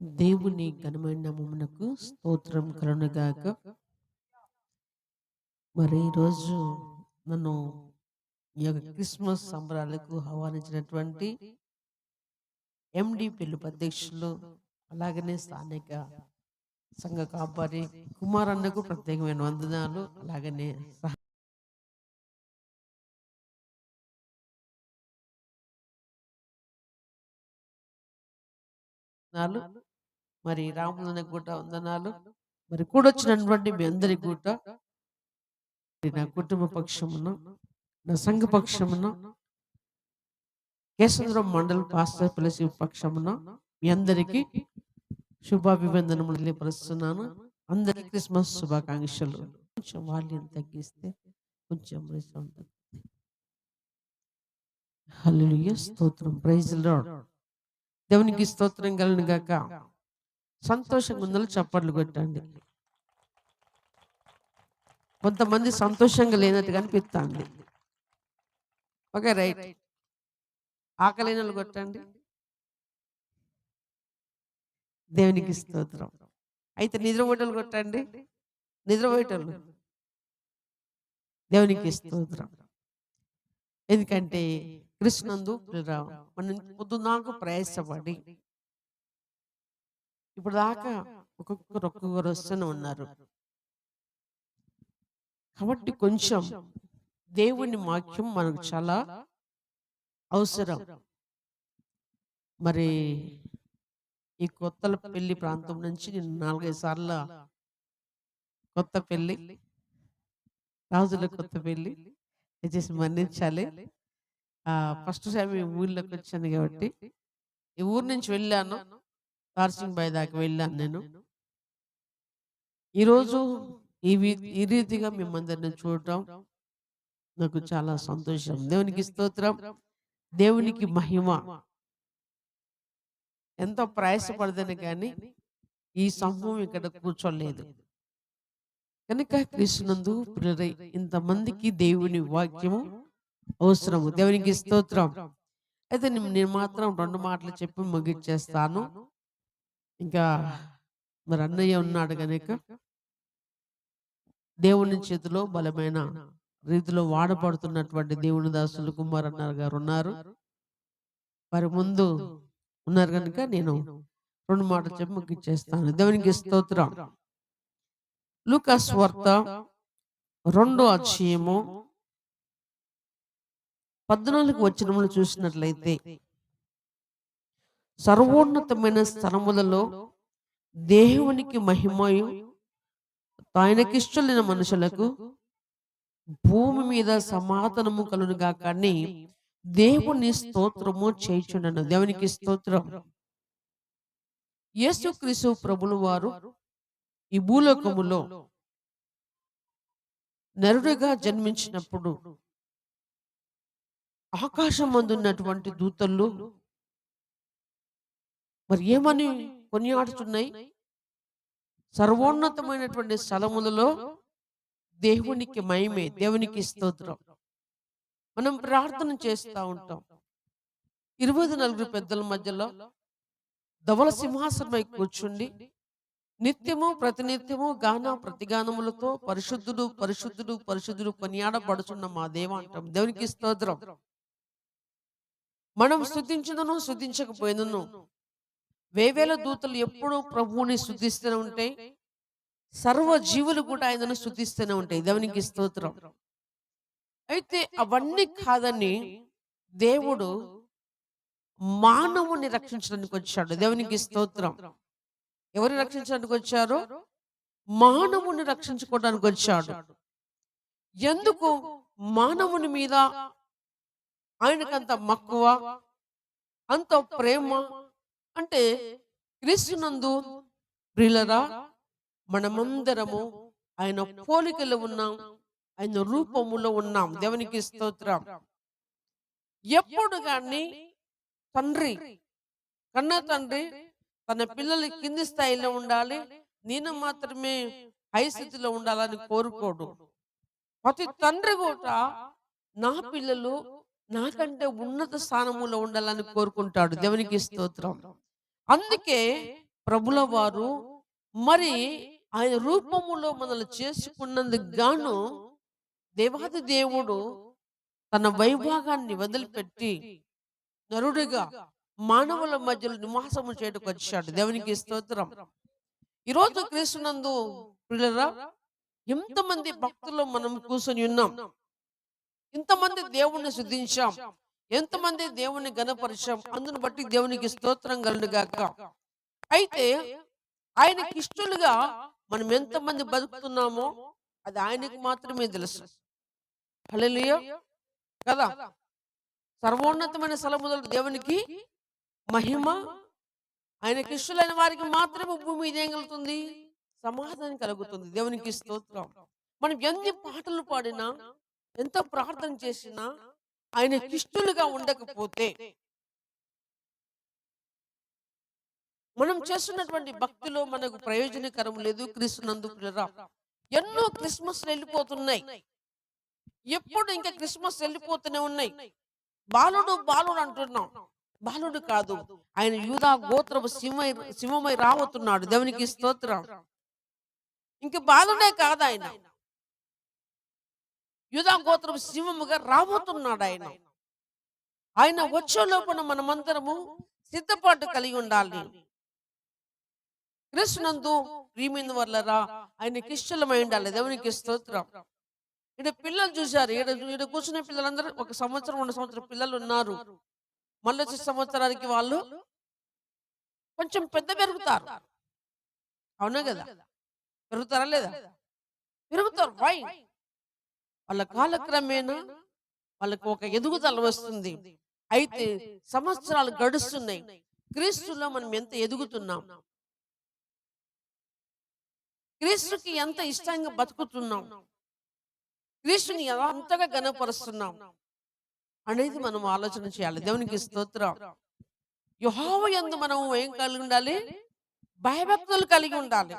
దేవుని ఘనమైన నామమునకు స్తోత్రం కలుగునుగాక. మరి ఈరోజు నన్ను ఈ యొక్క క్రిస్మస్ సంబరాలకు ఆహ్వానించినటువంటి ఎండి పిలుపు అధ్యక్షులు, అలాగనే స్థానిక సంఘ కాపరి కుమారన్నకు ప్రత్యేకమైన వందనాలు. అలాగనే సహనాలు, మరి రాములన్నకు కూడా వందనాలు. మరి కూడొచ్చినటువంటి మీ అందరికి కూడా నా కుటుంబ పక్షమున, నా సంఘ పక్షమున, కేశవరం మండల పాస్టర్ పిలిచి పక్షమున మీ అందరికీ శుభాభివందనములు తెలియపరుస్తున్నాను. అందరికీ క్రిస్మస్ శుభాకాంక్షలు. కొంచెం వాల్యూమ్ తగ్గిస్తే కొంచెం సౌండ్ తగ్గుతుంది. హల్లెలూయా, స్తోత్రం, ప్రైజ్ ది లార్డ్. దేవునికి స్తోత్రం కలుగును గాక. సంతోషంగా ఉందని చప్పట్లు కొట్టండి. కొంతమంది సంతోషంగా లేనట్టుగా అనిపిస్తుంది. Okay, right. ఆకలిన వాళ్ళు కొట్టండి. దేవునికి స్తోత్రం. అయితే నిద్రపోయేటోళ్ళు కొట్టండి. నిద్రపోయేటోళ్ళు దేవునికి స్తోత్రం. ఎందుకంటే కృష్ణందు మనం పొద్దున్నాక ప్రయాసపడి ఇప్పుడు దాకా ఒక్కొక్కరు వస్తూనే ఉన్నారు. కాబట్టి కొంచెం దేవుని వాక్యం మనకు చాలా అవసరం. మరి ఈ కొత్తల పెళ్లి ప్రాంతం నుంచి నేను 4-5 సార్లు కొత్త పెళ్లి, రాజుల కొత్త పెళ్లి దయచేసి మన్నించాలి. ఫస్ట్ టైం ఈ ఊళ్ళోకి వచ్చాను కాబట్టి ఈ ఊరు నుంచి వెళ్ళాను, తార్సింగ్ బాయ్ దాకా వెళ్ళాను నేను. ఈరోజు ఈ రీతిగా మిమ్మల్ని చూడటం నాకు చాలా సంతోషం. దేవునికి స్తోత్రం, దేవునికి మహిమ. ఎంతో ప్రయాసపడదని కానీ ఈ సమూహం ఇక్కడ కూర్చోలేదు కనుక కృష్ణందు ఇంతమందికి దేవుని వాక్యము అవసరము. దేవునికి స్తోత్రం. అయితే నేను మాత్రం 2 మాటలు చెప్పి ముగిచ్చేస్తాను. ఇంకా మరి అన్నయ్య ఉన్నాడు కనుక దేవుని చేతిలో బలమైన రీతిలో వాడబడుతున్నటువంటి దేవుని దాసులు కుమారన్న గారు ఉన్నారు. వారి ముందు ఉన్నారు కనుక నేను 2 మాటలు చెప్పి ముగిచ్చేస్తాను. దేవునికి స్తోత్రం. లూకా సువార్త 2వ అధ్యాయము 14 వచనములు చూసినట్లయితే, సర్వోన్నతమైన స్థలములలో దేవునికి మహిమయు ఆయనకిష్టమైన మనుషులకు భూమి మీద సమాధానము కలుగునుగా కానీ దేవుని స్తోత్రము చేయుచుండెను. దేవునికి స్తోత్రం. యేసుక్రీస్తు ప్రభులు వారు ఈ భూలోకములో నరుడిగా జన్మించినప్పుడు ఆకాశం అందున్నటువంటి దూతలు మరి ఏమని కొనియాడుతున్నాయి? సర్వోన్నతమైనటువంటి స్థలములలో దేవునికి మహిమే. దేవునికి స్తోత్రం. మనం ప్రార్థన చేస్తూ ఉంటాం. 24 పెద్దల మధ్యలో ధవల సింహాసనమై కూర్చుండి నిత్యము ప్రతినిత్యము గాన ప్రతిగానములతో పరిశుద్ధుడు పరిశుద్ధుడు పరిశుద్ధుడు కొనియాడబడుచున్న మా దేవ అంటాం. దేవునికి స్తోత్రం. మనం స్తుతించుదను స్తుతించకపోయినను వేవేల దూతలు ఎప్పుడూ ప్రభువుని స్తుతిస్తూనే ఉంటాయి. సర్వ జీవులు కూడా ఆయనను స్తుతిస్తూనే ఉంటాయి. దేవునికి స్తోత్రం. అయితే అవన్నీ కాదని దేవుడు మానవుని రక్షించడానికి వచ్చాడు. దేవునికి స్తోత్రం. ఎవరిని రక్షించడానికి వచ్చారు? మానవుని రక్షించుకోవడానికి వచ్చాడు. ఎందుకు మానవుని మీద ఆయనకంత మక్కువ, అంత ప్రేమ అంటే, క్రీస్తునందు ప్రియులరా మనమందరము ఆయన పోలికలో ఉన్నాం, ఆయన రూపములో ఉన్నాం. దేవునికి స్తోత్రం. ఎప్పుడు కానీ తండ్రి, కన్న తండ్రి తన పిల్లలు కింది స్థాయిలో ఉండాలి, నేను మాత్రమే హై స్థితిలో ఉండాలని కోరుకోడు. ప్రతి తండ్రి కూడా నా పిల్లలు నాకంటే ఉన్నత స్థానములో ఉండాలని కోరుకుంటాడు. దేవునికి స్తోత్రం. అందుకే ప్రభుల వారు మరి ఆయన రూపములో మనల్ని చేసుకున్నందుకు గాను దేవాది దేవుడు తన వైభాగాన్ని వదిలిపెట్టి నరుడిగా మానవుల మధ్యలో నివాసము చేయడానికి వచ్చాడు. దేవునికి స్తోత్రం. ఈరోజు క్రీస్తునందు ప్రియులారా, ఎంతమంది భక్తులు మనం కూర్చొని ఉన్నాం, ఇంతమంది దేవుణ్ణి స్తుతించాం, ఎంతమంది దేవుణ్ణి గణపరిచాం. అందును బట్టి దేవునికి స్తోత్రం కలుగును గాక. అయితే ఆయనకి ఇష్టలుగా మనం ఎంతమంది బతుకుతున్నామో అది ఆయనకు మాత్రమే తెలుసు. హల్లెలూయా కదా. సర్వోన్నతమైన స్థలములో దేవునికి మహిమ, ఆయనకి ఇష్టలైన వారికి మాత్రమే భూమి మీద ఏం కలుగుతుంది? సమాధానం కలుగుతుంది. దేవునికి స్తోత్రం. మనం ఎన్ని పాటలు పాడినా, ఎంత ప్రార్థన చేసినా ఆయనకి ఇష్టలుగా ఉండకపోతే మనం చేస్తున్నటువంటి భక్తిలో మనకు ప్రయోజనకరం లేదు. క్రీస్తునందు ప్రియులారా, ఎన్నో క్రిస్మస్ వెళ్ళిపోతున్నాయి. ఎప్పుడు ఇంకా క్రిస్మస్ వెళ్ళిపోతూనే ఉన్నాయి. బాలుడు బాలుడు అంటున్నాం, బాలుడు కాదు, ఆయన యూదా గోత్రపు సింహమై రాబోతున్నాడు. దేవునికి స్తోత్రం. ఇంక బాలుడే కాదు, ఆయన యూదా గోత్రపు సింహముగా రాబోతున్నాడు. ఆయన వచ్చే లోపల మనమందరము సిద్ధపాటు కలిగి ఉండాలి. క్రీస్తునందు ప్రియమైన వాళ్ళరా, ఆయనకి ఇష్టమై ఉండాలి. దేవునికి స్తోత్రం. ఇక్కడ పిల్లలు చూశారు, ఇక్కడ కూర్చున్న పిల్లలందరూ 1 సంవత్సరం 2 సంవత్సరం పిల్లలు ఉన్నారు. మళ్ళీ వచ్చే సంవత్సరానికి వాళ్ళు కొంచెం పెద్ద పెరుగుతారు. అవునా కదా? పెరుగుతారా లేదా? పెరుగుతారు. వై? వాళ్ళ కాలక్రమేణా వాళ్ళకు ఒక ఎదుగుదల వస్తుంది. అయితే సంవత్సరాలు గడుస్తున్నాయి. క్రీస్తులో మనం ఎంత ఎదుగుతున్నాం, క్రీస్తుకి ఎంత ఇష్టంగా బతుకుతున్నాం, క్రీస్తుని ఎంతగా గణపరుస్తున్నాం అనేది మనం ఆలోచన చేయాలి. దేవునికి స్తోత్రం. యెహోవా యందు మనం ఏం కలిగి ఉండాలి? భయభక్తులు కలిగి ఉండాలి.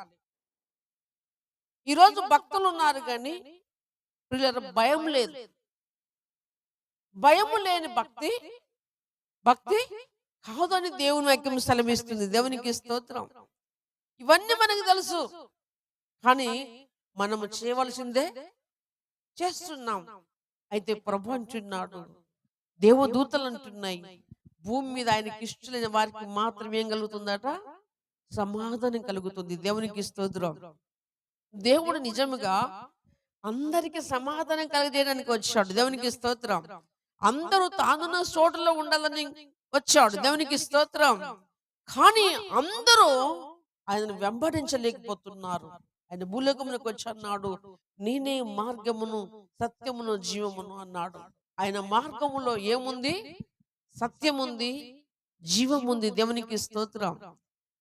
ఈరోజు భక్తులు ఉన్నారు కానీ భయం లేదు. భయము లేని భక్తి భక్తి కాదని దేవుని వాక్యం సెలవిస్తుంది. దేవునికి స్తోత్రం. ఇవన్నీ మనకు తెలుసు, కానీ మనము చేయవలసిందే చేస్తున్నాం. అయితే ప్రభు అంటున్నాడు, దేవదూతలు అంటున్నాయి, భూమి మీద ఆయనకి ఇష్టమైన వారికి మాత్రం ఏం కలుగుతుందట? సమాధానం కలుగుతుంది. దేవునికి స్తోత్రం. దేవుడు నిజముగా అందరికి సమాధానం కలిగజేయడానికి వచ్చాడు. దేవునికి స్తోత్రం. అందరూ తానున్న చోటులో ఉండాలని వచ్చాడు. దేవునికి స్తోత్రం. కానీ అందరూ ఆయనను వెంబడించలేకపోతున్నారు. ఆయన భూలోకమునకు వచ్చి అన్నాడు, నేనే మార్గమును సత్యమును జీవమును అన్నాడు. ఆయన మార్గములో ఏముంది? సత్యముంది, జీవముంది. దేవునికి స్తోత్రం.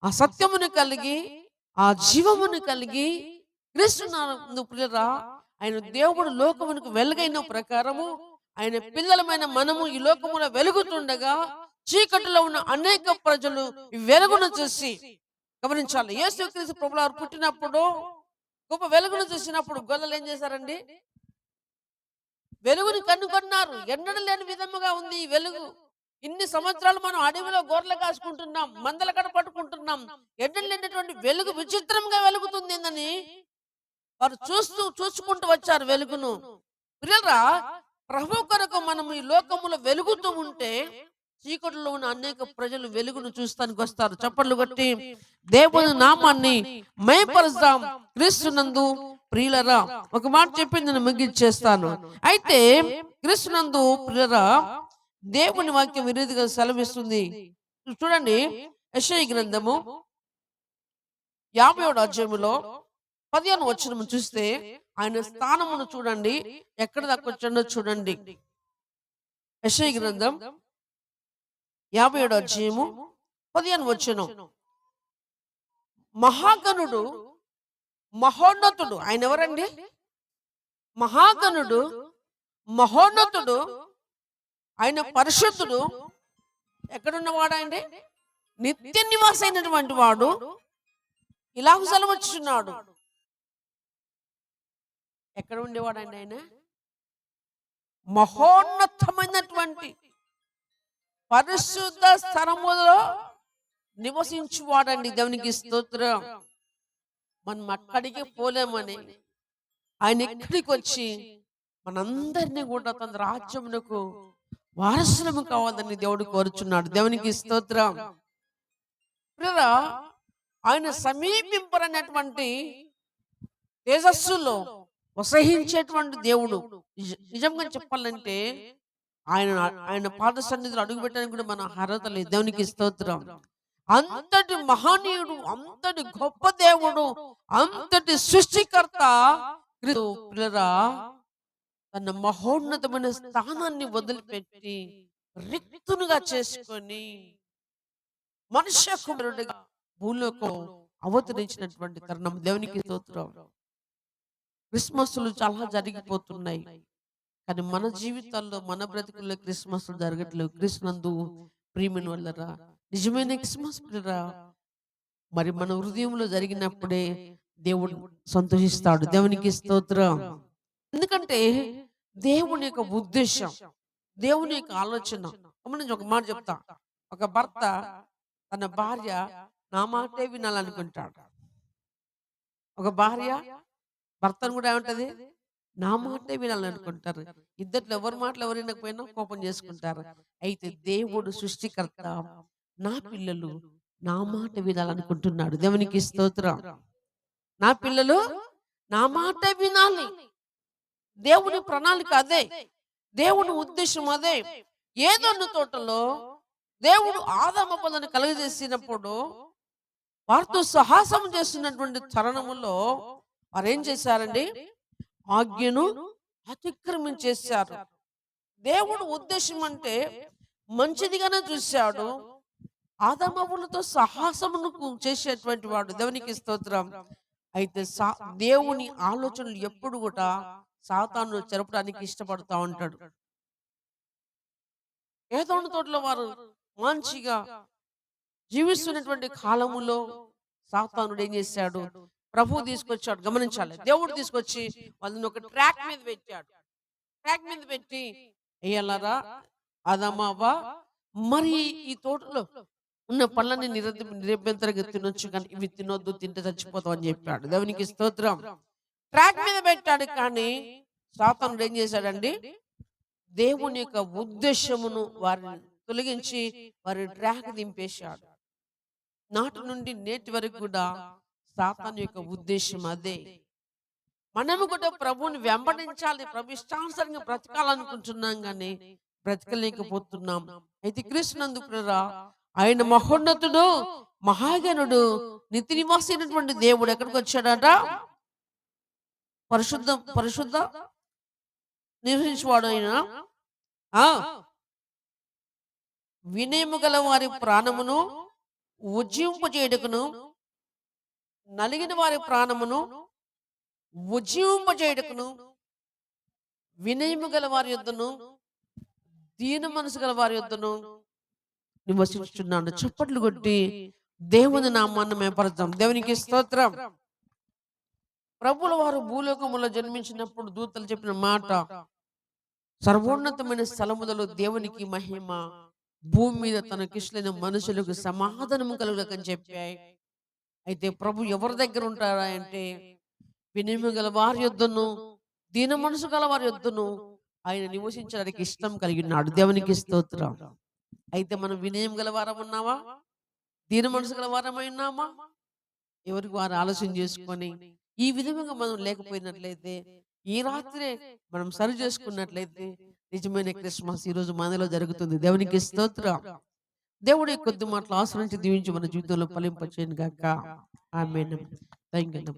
ఆ సత్యమును కలిగి, ఆ జీవమును కలిగి క్రీస్తునందు ప్రియులారా, ఆయన దేవుడు లోకమునకు వెలుగైన ప్రకారము ఆయన పిల్లలమైన మనము ఈ లోకములో వెలుగుతుండగా చీకటిలో ఉన్న అనేక ప్రజలు ఈ వెలుగును చూసి, గమనించాలి, యేసుక్రీస్తు ప్రభువారు పుట్టినప్పుడు గొప్ప వెలుగును చూసినప్పుడు గొల్లలు ఏం చేశారండి? వెలుగుని కనుగొన్నారు. ఎన్నడూ లేని విధముగా ఉంది ఈ వెలుగు. ఇన్ని సంవత్సరాలు మనం అడవిలో గొర్రెలు కాసుకుంటున్నాం, మందల కడ పట్టుకుంటున్నాం, ఎన్నడూ లేనటువంటి వెలుగు విచిత్రంగా వెలుగుతుంది అని వారు చూసుకుంటూ వచ్చారు వెలుగును. ప్రియులారా, ప్రభు కొరకు మనం ఈ లోకములో వెలుగుతూ ఉంటే చీకటిలో ఉన్న అనేక ప్రజలు వెలుగును చూస్తానికి వస్తారు. చప్పట్లు కొట్టి దేవుని నామాన్ని మహిమపరుస్తాం. క్రీస్తునందు ప్రియులారా, ఒక మాట చెప్పి నేను ముగించేస్తాను. అయితే క్రీస్తునందు ప్రియులారా, దేవుని వాక్యం ఈ రీతిగా సెలవిస్తుంది. చూడండి, యెషయా గ్రంథము 50వ అధ్యాయములో 15వ వచనము చూస్తే ఆయన స్థానమును చూడండి, ఎక్కడ దాకా వచ్చాడో చూడండి. యెషయా గ్రంథం 57వ అధ్యాయము 15వ వచనం. మహాగణుడు, మహోన్నతుడు, ఆయన ఎవరండి? మహాగణుడు, మహోన్నతుడు, ఆయన పరిశుద్ధుడు. ఎక్కడున్నవాడు? ఆయన నిత్య నివాసైనటువంటి వాడు ఇలాగ సెలవచ్చున్నాడు. ఎక్కడ ఉండేవాడండి ఆయన? మహోన్నతమైనటువంటి పరిశుద్ధ స్థలములో నివసించువాడండి. దేవునికి స్తోత్రం. మనం అక్కడికి పోలేమని ఆయన ఇక్కడికి వచ్చి మనందరినీ కూడా తన రాజ్యమునకు వారసులము కావాలని దేవుడు కోరుచున్నాడు. దేవునికి స్తోత్రం. ప్రియరా, ఆయన సమీపింపరనేటువంటి తేజస్సులో వసహించేటువంటి దేవుడు. నిజంగా చెప్పాలంటే ఆయన ఆయన పాద సన్నిధిలో అడుగు పెట్టడానికి కూడా మన అర్హత లేదు. దేవునికి స్తోత్రం. అంతటి మహనీయుడు, అంతటి గొప్ప దేవుడు, అంతటి సృష్టికర్త ప్రియరా తన మహోన్నతమైన స్థానాన్ని వదిలిపెట్టి రిక్తునుగా చేసుకొని మనుష్య కుమారుడిగా భూలోకం అవతరించినటువంటి తరుణం. దేవునికి స్తోత్రం. క్రిస్మస్లు చాలా జరిగిపోతున్నాయి, కానీ మన జీవితాల్లో మన బ్రతుకుల్లో క్రిస్మస్లు జరగట్లేవు. క్రిస్తునందు ప్రియమైన వాళ్ళరా, నిజమైన క్రిస్మస్ పిల్లరా మరి మన హృదయంలో జరిగినప్పుడే దేవుడు సంతోషిస్తాడు. దేవునికి స్తోత్రం. ఎందుకంటే దేవుని యొక్క ఉద్దేశం, దేవుని యొక్క ఆలోచన. గమనించి ఒక మాట చెప్తా. ఒక భర్త తన భార్య నా మాటే వినాలనుకుంటాడు. ఒక భార్య భర్తను కూడా ఏమంటది, నా మాటే వినాలనుకుంటారు. ఇద్దరు ఎవరి మాటలు ఎవరు వినకపోయినా కోపం చేసుకుంటారు. అయితే దేవుడు సృష్టికర్త, నా పిల్లలు నా మాట వినాలనుకుంటున్నాడు. దేవునికి స్తోత్రం. నా పిల్లలు నా మాట వినాలి. దేవుని ప్రణాళిక అదే, దేవుని ఉద్దేశం అదే. ఏదోను తోటలో దేవుడు ఆదాము పదని కలుగజేసినప్పుడు వారితో సాహసం చేస్తున్నటువంటి తరుణములో వారు ఏం చేశారండి? ఆజ్ఞను అతిక్రమించేశారు. దేవుడు ఉద్దేశం అంటే మంచిదిగానే చూశాడు. ఆదామవులతో సాహసమును చేసేటువంటి వాడు. దేవునికి స్తోత్రం. అయితే దేవుని ఆలోచనలు ఎప్పుడు కూడా సాతాను చెరపడానికి ఇష్టపడతా ఉంటాడు. ఏదోని తోటలో వారు మంచిగా జీవిస్తున్నటువంటి కాలములో సాతానుడు ఏం చేశాడు? ప్రభువు తీసుకొచ్చాడు. గమనించాలి. దేవుడు తీసుకొచ్చి వాళ్ళని ఒక ట్రాక్ మీద పెట్టాడు. ట్రాక్ మీద పెట్టి అయ్యలారా అదమావా, మరి ఈ తోటలో ఉన్న పళ్ళని నిరభ్యంతరంగా తినొచ్చు, కానీ ఇవి తినొద్దు, తింటే చచ్చిపోతాం అని చెప్పాడు. దేవునికి స్తోత్రం. ట్రాక్ మీద పెట్టాడు, కానీ సాతానుడు ఏం చేశాడండి? దేవుని యొక్క ఉద్దేశమును వారిని తొలగించి వారి ట్రాక్ దింపేశాడు. నాటి నుండి నేటి వరకు కూడా సాతాను యొక్క ఉద్దేశం అదే. మనము కూడా ప్రభువుని వెంబడించాలి, ప్రభు ఇష్టానుసారంగా బ్రతకాలనుకుంటున్నాం, కానీ బ్రతకలేకపోతున్నాం. అయితే క్రీస్తునందు ప్రియరా, ఆయన మహోన్నతుడు, మహాగణుడు, నిత్య నివాసి అయినటువంటి దేవుడు ఎక్కడికి వచ్చాడట? పరిశుద్ధ నివసించేవాడు ఆయన. వినయము గల వారి ప్రాణమును ఉజ్జింపజేయుటకును, నలిగిన వారి ప్రాణమును ఉజ్జింపజేయుటకును, వినయము గల వారి యొద్దను దీన మనసు గల వారి యొద్దను నివసించుచున్నాడు. చప్పట్లు కొట్టి దేవుని నామాన్ని మేపడతాం. దేవునికి స్తోత్రం. ప్రభుల వారు భూలోకములో జన్మించినప్పుడు దూతలు చెప్పిన మాట, సర్వోన్నతమైన స్థలములలో దేవునికి మహిమ, భూమి మీద తనకిష్టమైన మనుషులకు సమాధానము కలుగులకని చెప్పాయి. అయితే ప్రభు ఎవరి దగ్గర ఉంటారా అంటే, వినయము గల వారి యొద్దను దీన మనసు గల వారి యొద్దను ఆయన నివసించడానికి ఇష్టం కలిగినాడు. దేవునికి స్తోత్రం. అయితే మనం వినయం గల వారం ఉన్నావా? దీన మనసు గల వారమై ఉన్నామా? ఎవరికి వారు ఆలోచన చేసుకొని ఈ విధంగా మనం లేకపోయినట్లయితే, ఈ రాత్రే మనం సరి చేసుకున్నట్లయితే నిజమైన క్రిస్మస్ ఈ రోజు మనలో జరుగుతుంది. దేవునికి స్తోత్రం. దేవుడి కొద్ది మాటలు ఆశ్రయించి దీవించి మన జీవితంలో ఫలింపచేయను గాక. ఆమేన్. థాంక్యూ.